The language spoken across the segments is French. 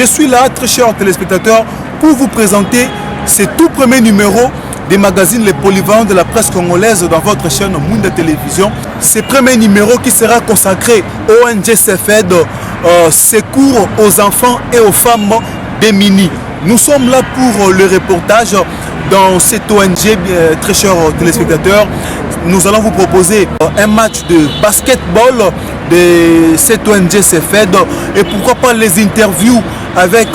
Je suis là, très chers téléspectateurs, pour vous présenter ce tout premier numéro des magazines Les Polyvalents de la presse congolaise dans votre chaîne Munda Télévision. Ce premier numéro qui sera consacré au ONG CEFED, secours aux enfants et aux femmes démunies. Nous sommes là pour le reportage dans cette ONG, très chers téléspectateurs. Nous allons vous proposer un match de basketball de cette ONG CEFED et pourquoi pas les interviews avec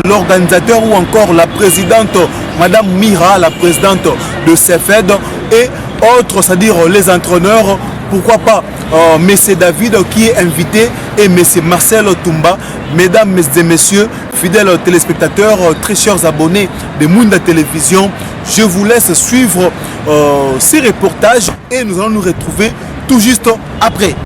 l'organisateur ou encore la présidente, Madame Mira, la présidente de CEFED et autres, c'est-à-dire les entraîneurs, pourquoi pas M. David qui est invité et M. Marcel Toumba. Mesdames et messieurs, fidèles téléspectateurs, très chers abonnés de Munda Télévision, je vous laisse suivre ces reportages et nous allons nous retrouver tout juste après.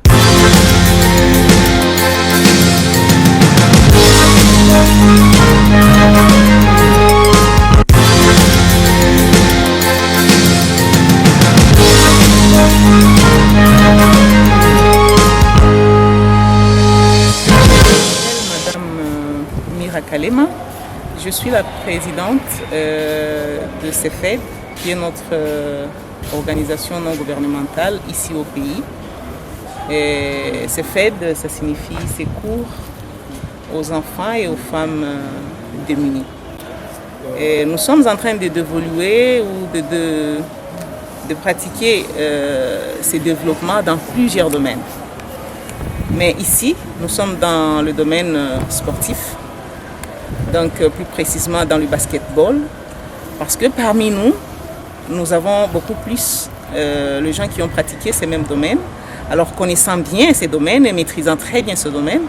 Kalema. Je suis la présidente de CEFED, qui est notre organisation non gouvernementale ici au pays. Et CEFED, ça signifie secours aux enfants et aux femmes démunies. Et nous sommes en train d'évoluer ou de pratiquer ces développements dans plusieurs domaines. Mais ici, nous sommes dans le domaine sportif. Donc plus précisément dans le basketball, parce que parmi nous, nous avons beaucoup plus les gens qui ont pratiqué ces mêmes domaines. Alors connaissant bien ces domaines et maîtrisant très bien ce domaine,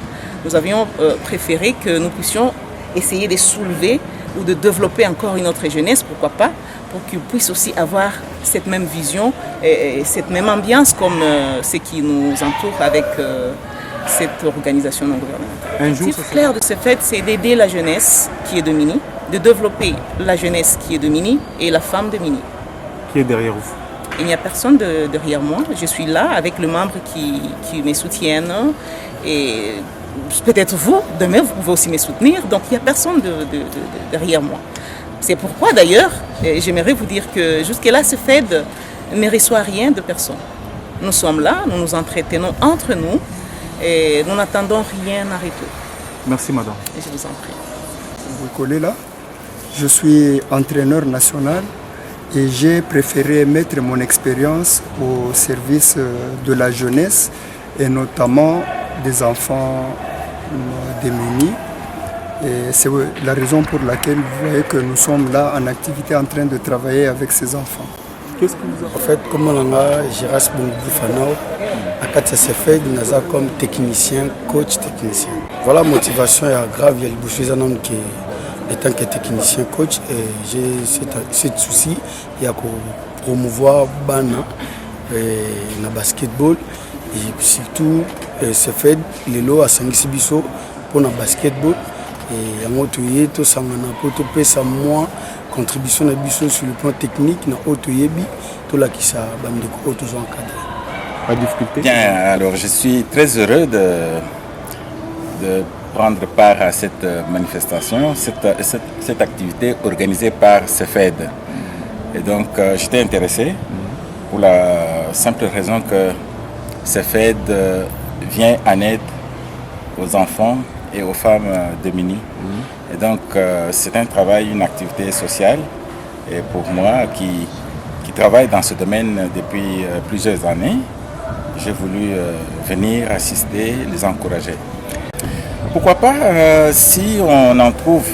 nous avions préféré que nous puissions essayer de soulever ou de développer encore une autre jeunesse, pourquoi pas, pour qu'ils puissent aussi avoir cette même vision et cette même ambiance comme ce qui nous entoure avec cette organisation non gouvernementale. L'objectif clair de CEFED, c'est d'aider la jeunesse qui est démunie, de développer la jeunesse qui est démunie et la femme démunie. Qui est derrière vous? Il n'y a personne derrière moi. Je suis là avec les membres qui me soutiennent et peut-être vous, demain, vous pouvez aussi me soutenir. Donc il n'y a personne derrière moi. C'est pourquoi d'ailleurs, j'aimerais vous dire que jusque-là, CEFED ne reçoit rien de personne. Nous sommes là, nous nous entretenons entre nous. Et nous n'attendons rien à retour. Merci madame. Et je vous en prie. Vous collez là. Je suis entraîneur national et j'ai préféré mettre mon expérience au service de la jeunesse et notamment des enfants démunis. Et c'est la raison pour laquelle vous voyez que nous sommes là en activité en train de travailler avec ces enfants. Qu'est-ce que vous avez? En fait, comme on a Giras Boufanao, à Katia CEFED, nous avons comme technicien, coach technicien. Voilà la motivation est grave. Je suis un homme qui est tant que technicien, coach, et j'ai ce souci, il y a pour promouvoir Bana dans le basketball et surtout CEFED, les lots à Sangissibiso pour le basketball. Et à mon tour, tout ça m'a ça moi. Contribution à Bissot sur le plan technique, na Otoyebi, tout là qui ça, bandeko, tous encadré. Pas de difficulté? Bien, alors je suis très heureux de prendre part à cette manifestation, cette activité organisée par CEFED. Et donc j'étais intéressé pour la simple raison que CEFED vient en aide aux enfants et aux femmes démunies. Et donc c'est un travail, une activité sociale. Et pour moi qui travaille dans ce domaine depuis plusieurs années, j'ai voulu venir assister, les encourager. Pourquoi pas si on en trouve,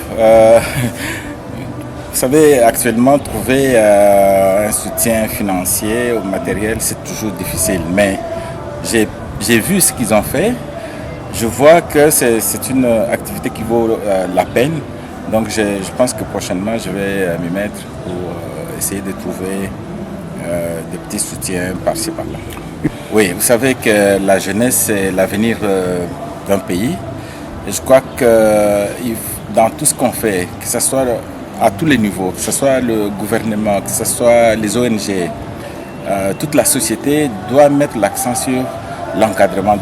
vous savez, actuellement trouver un soutien financier ou matériel, c'est toujours difficile. Mais j'ai vu ce qu'ils ont fait. Je vois que c'est une activité qui vaut la peine. Donc je pense que prochainement, je vais m'y mettre pour essayer de trouver des petits soutiens par-ci, par-là. Oui, vous savez que la jeunesse, c'est l'avenir d'un pays. Et je crois que dans tout ce qu'on fait, que ce soit à tous les niveaux, que ce soit le gouvernement, que ce soit les toute la société doit mettre l'accent sur l'encadrement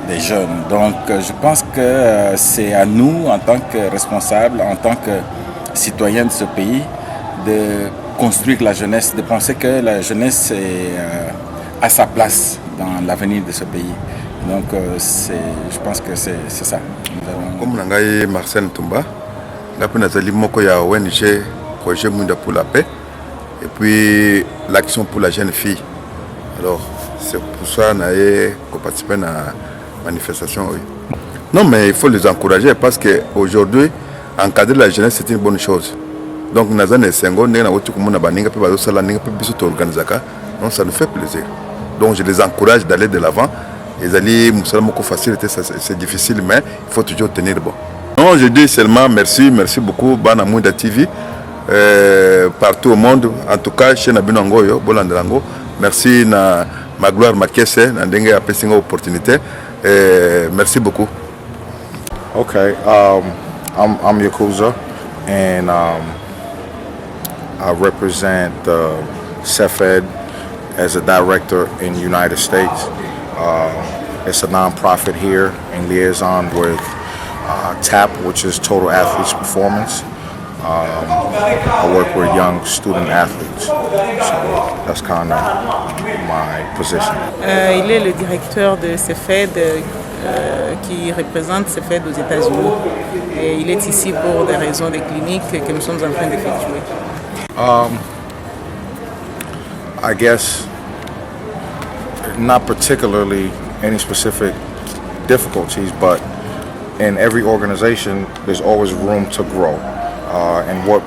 des jeunes. Donc je pense que c'est à nous, en tant que responsables, en tant que citoyens de ce pays, de construire la jeunesse, de penser que la jeunesse a sa place dans l'avenir de ce pays. Donc je pense que c'est ça. Comme Nangaï Marcel Ntumba, nous avons ONG Projet Munda pour la paix et puis l'action pour la jeune fille. Alors c'est pour ça qu'on participe à la manifestation. Oui. Non, mais il faut les encourager parce qu'aujourd'hui, encadrer la jeunesse, c'est une bonne chose. Donc, nous avons des ça nous fait plaisir. Donc, je les encourage d'aller de l'avant. C'est difficile, mais il faut toujours tenir bon. Non, je dis seulement merci beaucoup, Bana Munda TV, partout au monde, en tout cas chez Nabinango, Bolandelango. Merci na Magloire Makese, na dengue a une opportunité. Merci beaucoup. Okay, I'm Yakuza, and I represent CEFED as a director in the United States. It's a non-profit here in liaison with TAP, which is Total Athletes Performance. I work with young student athletes, so that's kind of my position. Il est le directeur de CEFED qui représente CEFED aux États-Unis. Et il est ici pour des raisons de cliniques que nous sommes en train d'effectuer. I guess not particularly any specific difficulties, but in every organization, there's always room to grow. And what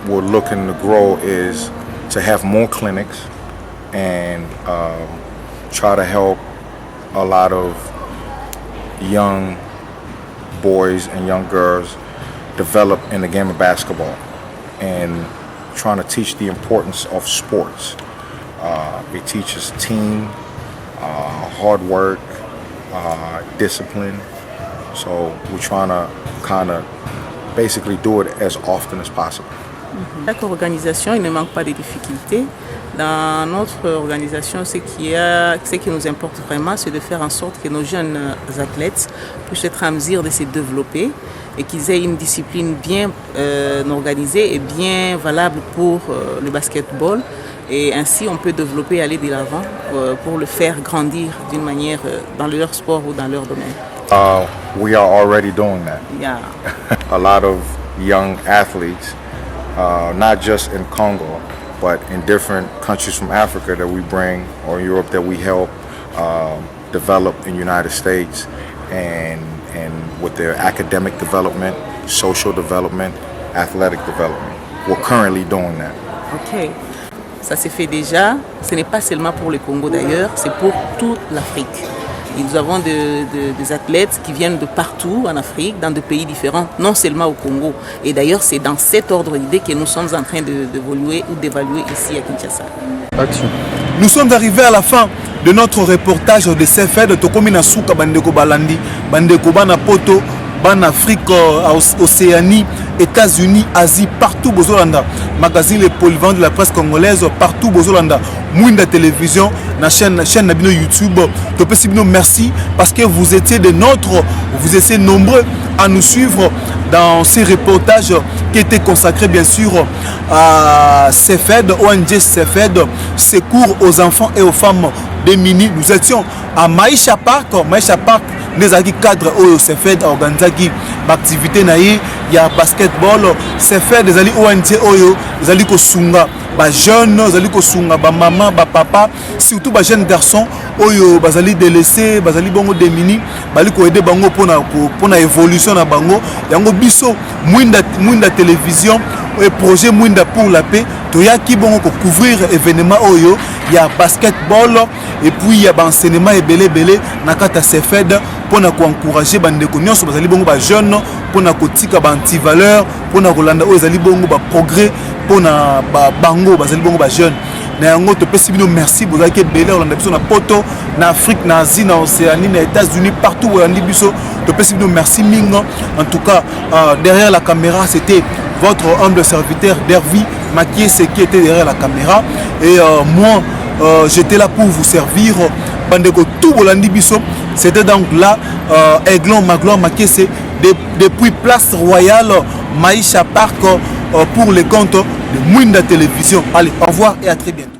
we're looking to grow is to have more clinics and try to help a lot of young boys and young girls develop in the game of basketball and trying to teach the importance of sports. It teaches team, hard work, discipline. So we're trying to kind of basically do it as often as possible. Chaque organisation, il ne manque pas de difficultés. Dans notre organisation, ce qui nous importe vraiment, c'est de faire en sorte que nos jeunes athlètes puissent être en mesure de se développer et qu'ils aient une discipline bien organisée et bien valable pour le basketball. Et ainsi, on peut développer, aller de l'avant pour le faire grandir d'une manière dans leur sport ou dans leur domaine. We are already doing that. Yeah. A lot of young athletes, not just in Congo, but in different countries from Africa that we bring, or Europe that we help develop in the United States, and with their academic development, social development, athletic development. We're currently doing that. Ok. Ça s'est fait déjà. Ce n'est pas seulement pour le Congo d'ailleurs, c'est pour toute l'Afrique. Et nous avons des athlètes qui viennent de partout en Afrique, dans des pays différents, non seulement au Congo. Et d'ailleurs, c'est dans cet ordre d'idée que nous sommes en train d'évoluer ou d'évaluer ici à Kinshasa. Action. Nous sommes arrivés à la fin de notre reportage de CEFED. Tokomina Souka Bandeko Balandi, Bandeko Bana Poto, Ban Afrique, Océanie, États-Unis, Asie, partout Bozolanda. Magazine Les Polyvalents de la presse congolaise, partout Bozolanda. Mouinda Télévision, la chaîne Nabino YouTube. Merci parce que vous étiez vous étiez nombreux à nous suivre dans ces reportages qui étaient consacrés bien sûr à CEFED, ONG CEFED, secours aux enfants et aux femmes démunies. Nous étions à Maïcha Park, nous avons cadre au CEFED organisé l'activité naïe, il y a basketball, CEFED, des ONG Oyo, des ali kosunga, ba jeunes, des ali kosunga, ba maman, ba papa, surtout ba jeunes garçons, Oyo, bazali délaissés, bazali bongo démunis, bali ko aider bango pour na évolution na bango, yango biso Mouinda Télévision et projet Mouinda pour la paix, toya ki bongo ko couvrir événement Oyo, il y a basketball et puis il y a enseignement et belé na kata CEFED pour encourager bandeko nyonso bazali bongo ba jeunes pour na kotika ba anti-valeur pour na kolanda oyo ezali bongo ba progrès pour na bango bazali bongo ba jeunes na yango to pesi bino merci bozali ke belé olanda biso na poto na Afrique na Asie na Océanie na États-Unis partout où olanda biso to pesi bino merci mingo. En tout cas derrière la caméra c'était votre humble serviteur Dervi Makié, c'est qui était derrière la caméra et moi j'étais là pour vous servir. bandeko tout bolandi biso. C'était donc là Aiglon Magloire Makese depuis Place Royale Maïcha Park pour les comptes de Mwinda Télévision. Allez, au revoir et à très bientôt.